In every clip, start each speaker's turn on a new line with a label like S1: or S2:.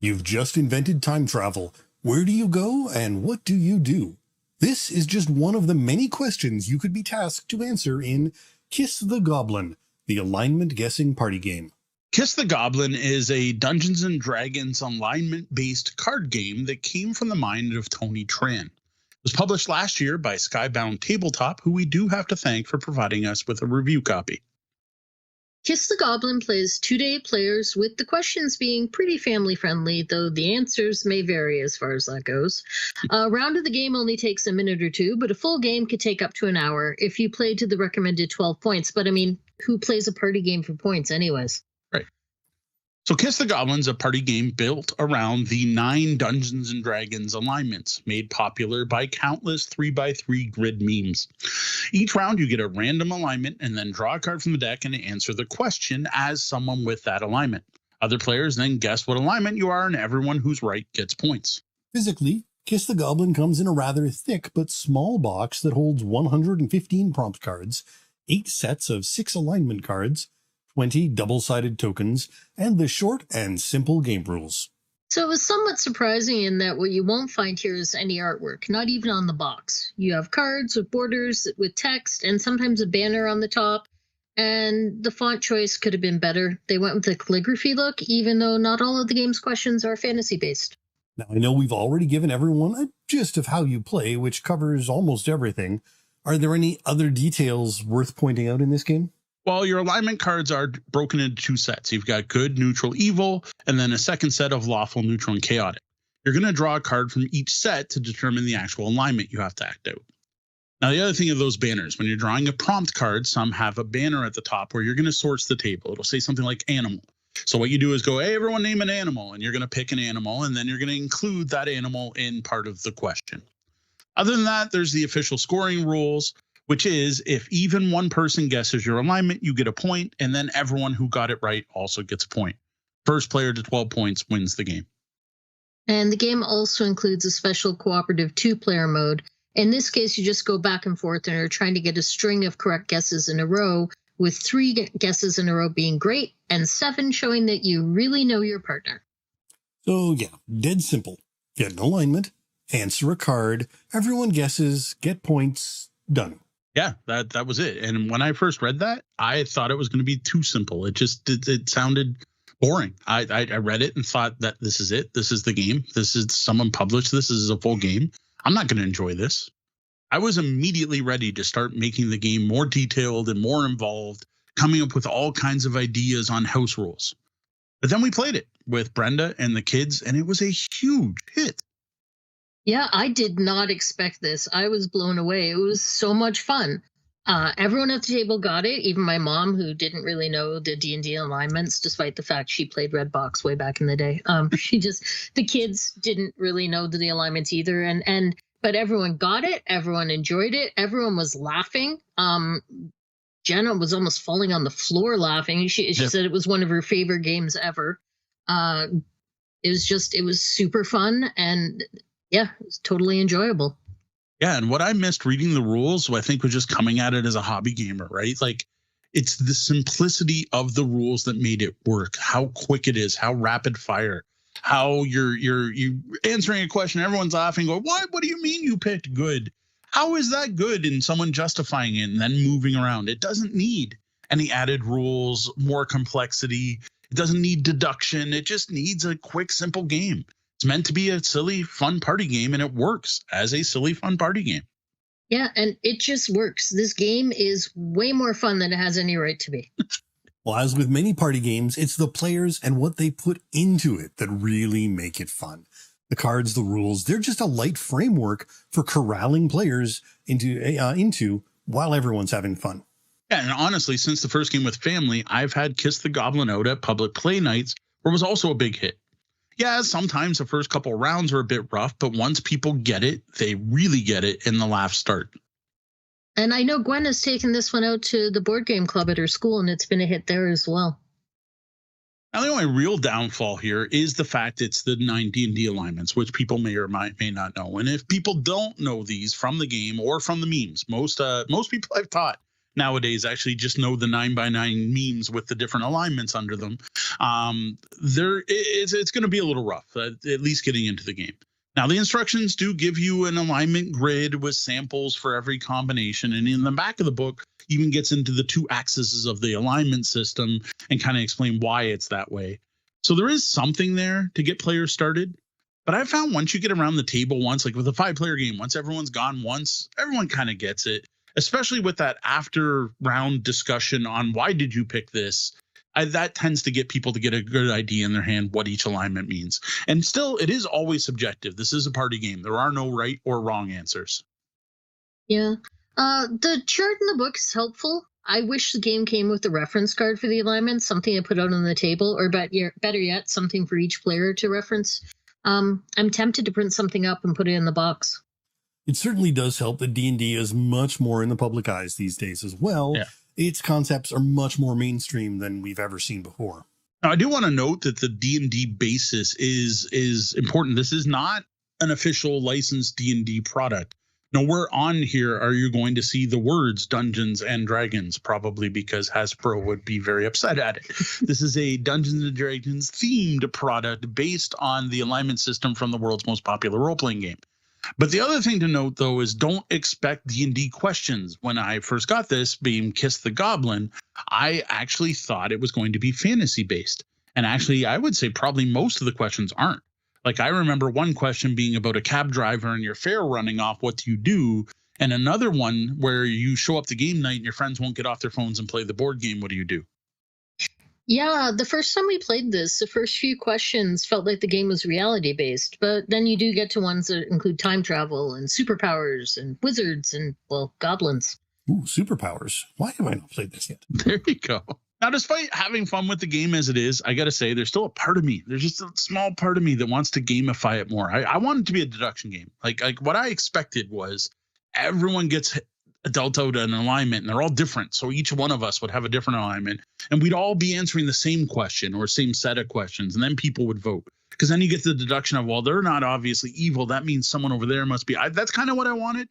S1: You've just invented time travel. Where do you go and what do you do? This is just one of the many questions you could be tasked to answer in Kiss the Goblin, the alignment guessing party game.
S2: Kiss the Goblin is a Dungeons & Dragons alignment-based card game that came from the mind of Tony Tran. It was published last year by Skybound Tabletop, who we do have to thank for providing us with a review copy.
S3: Kiss the Goblin plays 2-day players, with the questions being pretty family-friendly, though the answers may vary as far as that goes. A round of the game only takes a minute or two, but a full game could take up to an hour if you play to the recommended 12 points. But, I mean, who plays a party game for points anyways?
S2: Right. So Kiss the Goblin's a party game built around the 9 Dungeons & Dragons alignments, made popular by countless 3x3 grid memes. Each round you get a random alignment and then draw a card from the deck and answer the question as someone with that alignment. Other players then guess what alignment you are, and everyone who's right gets points.
S1: Physically, Kiss the Goblin comes in a rather thick but small box that holds 115 prompt cards, 8 sets of 6 alignment cards, 20 double-sided tokens, and the short and simple game rules.
S3: So it was somewhat surprising in that what you won't find here is any artwork, not even on the box. You have cards with borders, with text, and sometimes a banner on the top, and the font choice could have been better. They went with the calligraphy look, even though not all of the game's questions are fantasy-based.
S1: Now, I know we've already given everyone a gist of how you play, which covers almost everything. Are there any other details worth pointing out in this game?
S2: Well, your alignment cards are broken into 2 sets. You've got good, neutral, evil, and then a second set of lawful, neutral, and chaotic. You're going to draw a card from each set to determine the actual alignment you have to act out. Now, the other thing of those banners, when you're drawing a prompt card, some have a banner at the top where you're going to source the table. It'll say something like animal. So what you do is go, hey, everyone name an animal, and you're going to pick an animal, and then you're going to include that animal in part of the question. Other than that, there's the official scoring rules, which is if even one person guesses your alignment, you get a point, and then everyone who got it right also gets a point. First player to 12 points wins the game.
S3: And the game also includes a special cooperative 2-player mode. In this case, you just go back and forth and are trying to get a string of correct guesses in a row, with 3 guesses in a row being great, and 7 showing that you really know your partner.
S1: So yeah, dead simple. Get an alignment, answer a card, everyone guesses, get points, done.
S2: Yeah, that was it. And when I first read that, I thought it was going to be too simple. It sounded boring. I read it and thought that this is it. This is the game. This is someone published. This is a full game. I'm not going to enjoy this. I was immediately ready to start making the game more detailed and more involved, coming up with all kinds of ideas on house rules. But then we played it with Brenda and the kids, and it was a huge hit.
S3: Yeah, I did not expect this. I was blown away. It was so much fun. Everyone at the table got it, even my mom, who didn't really know the D&D alignments, despite the fact she played Red Box way back in the day. The kids didn't really know the alignments either. But everyone got it. Everyone enjoyed it. Everyone was laughing. Jenna was almost falling on the floor laughing. She said it was one of her favorite games ever. It was super fun, and yeah, it was totally enjoyable.
S2: Yeah, and what I missed reading the rules, I think, was just coming at it as a hobby gamer, right? Like, it's the simplicity of the rules that made it work. How quick it is, how rapid fire, how you're answering a question, everyone's laughing, going, "What? What do you mean you picked good? How is that good?" And someone justifying it and then moving around. It doesn't need any added rules, more complexity. It doesn't need deduction. It just needs a quick, simple game. It's meant to be a silly, fun party game, and it works as a silly, fun party game.
S3: Yeah, and it just works. This game is way more fun than it has any right to be.
S1: Well, as with many party games, it's the players and what they put into it that really make it fun. The cards, the rules, they're just a light framework for corralling players into while everyone's having fun.
S2: Yeah, and honestly, since the first game with family, I've had Kiss the Goblin out at public play nights, where it was also a big hit. Yeah, sometimes the first couple of rounds are a bit rough, but once people get it, they really get it, and the laughs start.
S3: And I know Gwen has taken this one out to the board game club at her school, and it's been a hit there as well.
S2: Now, the only real downfall here is the fact it's the 9 D&D alignments, which people may or may not know. And if people don't know these from the game or from the memes, most people I've taught nowadays actually just know the 9x9 memes with the different alignments under them. It's going to be a little rough, at least getting into the game. Now, the instructions do give you an alignment grid with samples for every combination. And in the back of the book, even gets into the 2 axes of the alignment system and kind of explain why it's that way. So there is something there to get players started. But I found once you get around the table once, like with a 5-player game, once everyone's gone once, everyone kind of gets it, especially with that after round discussion on why did you pick this. That tends to get people to get a good idea in their hand what each alignment means. And still, it is always subjective. This is a party game. There are no right or wrong answers.
S3: Yeah. The chart in the book is helpful. I wish the game came with a reference card for the alignment, something I put out on the table, or better yet, something for each player to reference. I'm tempted to print something up and put it in the box.
S1: It certainly does help that D&D is much more in the public eyes these days as well.
S2: Yeah.
S1: Its concepts are much more mainstream than we've ever seen before.
S2: Now, I do want to note that the D&D basis is important. This is not an official licensed D&D product. Nowhere on here are you going to see the words Dungeons and Dragons, probably because Hasbro would be very upset at it. This is a Dungeons and Dragons themed product based on the alignment system from the world's most popular role-playing game. But the other thing to note, though, is don't expect D&D questions. When I first got this, being Kiss the Goblin, I actually thought it was going to be fantasy-based. And actually, I would say probably most of the questions aren't. Like, I remember one question being about a cab driver and your fare running off, what do you do? And another one where you show up to game night and your friends won't get off their phones and play the board game, what do you do?
S3: Yeah, the first time we played this, the first few questions felt like the game was reality-based, but then you do get to ones that include time travel and superpowers and wizards and, well, goblins.
S1: Ooh, superpowers. Why have I not played this yet?
S2: There you go. Now, despite having fun with the game as it is, I got to say, there's still a part of me. There's just a small part of me that wants to gamify it more. I want it to be a deduction game. Like what I expected was everyone gets dealt out an alignment, and they're all different. So each one of us would have a different alignment, and we'd all be answering the same question or same set of questions, and then people would vote. Because then you get the deduction of, well, they're not obviously evil. That means someone over there must be. That's kind of what I wanted.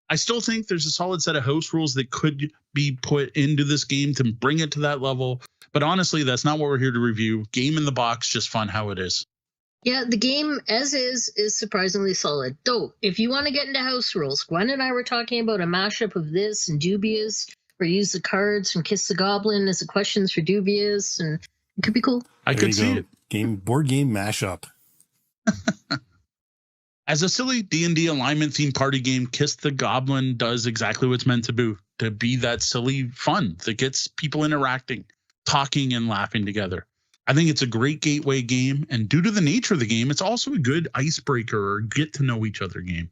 S2: I still think there's a solid set of house rules that could be put into this game to bring it to that level. But honestly, that's not what we're here to review. Game in the box, just fun how it is.
S3: Yeah, the game as is surprisingly solid. Though, if you want to get into house rules, Gwen and I were talking about a mashup of this and Dubious, where you use the cards from Kiss the Goblin as the questions for Dubious, and it could be cool.
S2: I could see it.
S1: Board game mashup.
S2: As a silly D&D alignment themed party game, Kiss the Goblin does exactly what's meant to be that silly fun that gets people interacting, talking and laughing together. I think it's a great gateway game, and due to the nature of the game, it's also a good icebreaker or get to know each other game.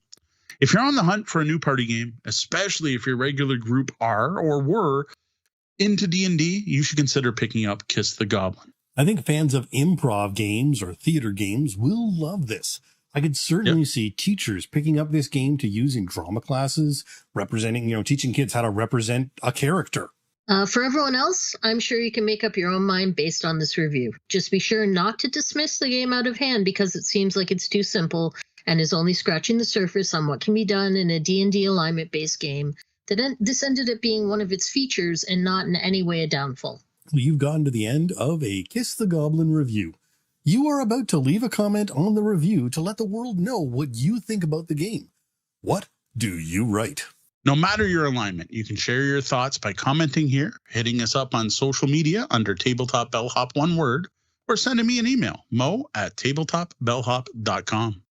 S2: If you're on the hunt for a new party game, especially if your regular group are or were into D&D, you should consider picking up Kiss the Goblin.
S1: I think fans of improv games or theater games will love this. I could certainly see teachers picking up this game to use in drama classes, representing, teaching kids how to represent a character.
S3: For everyone else, I'm sure you can make up your own mind based on this review. Just be sure not to dismiss the game out of hand because it seems like it's too simple and is only scratching the surface on what can be done in a D&D alignment-based game. This ended up being one of its features and not in any way a downfall.
S1: Well, you've gotten to the end of a Kiss the Goblin review. You are about to leave a comment on the review to let the world know what you think about the game. What do you write?
S2: No matter your alignment, you can share your thoughts by commenting here, hitting us up on social media under Tabletop Bellhop, one word, or sending me an email, mo@tabletopbellhop.com.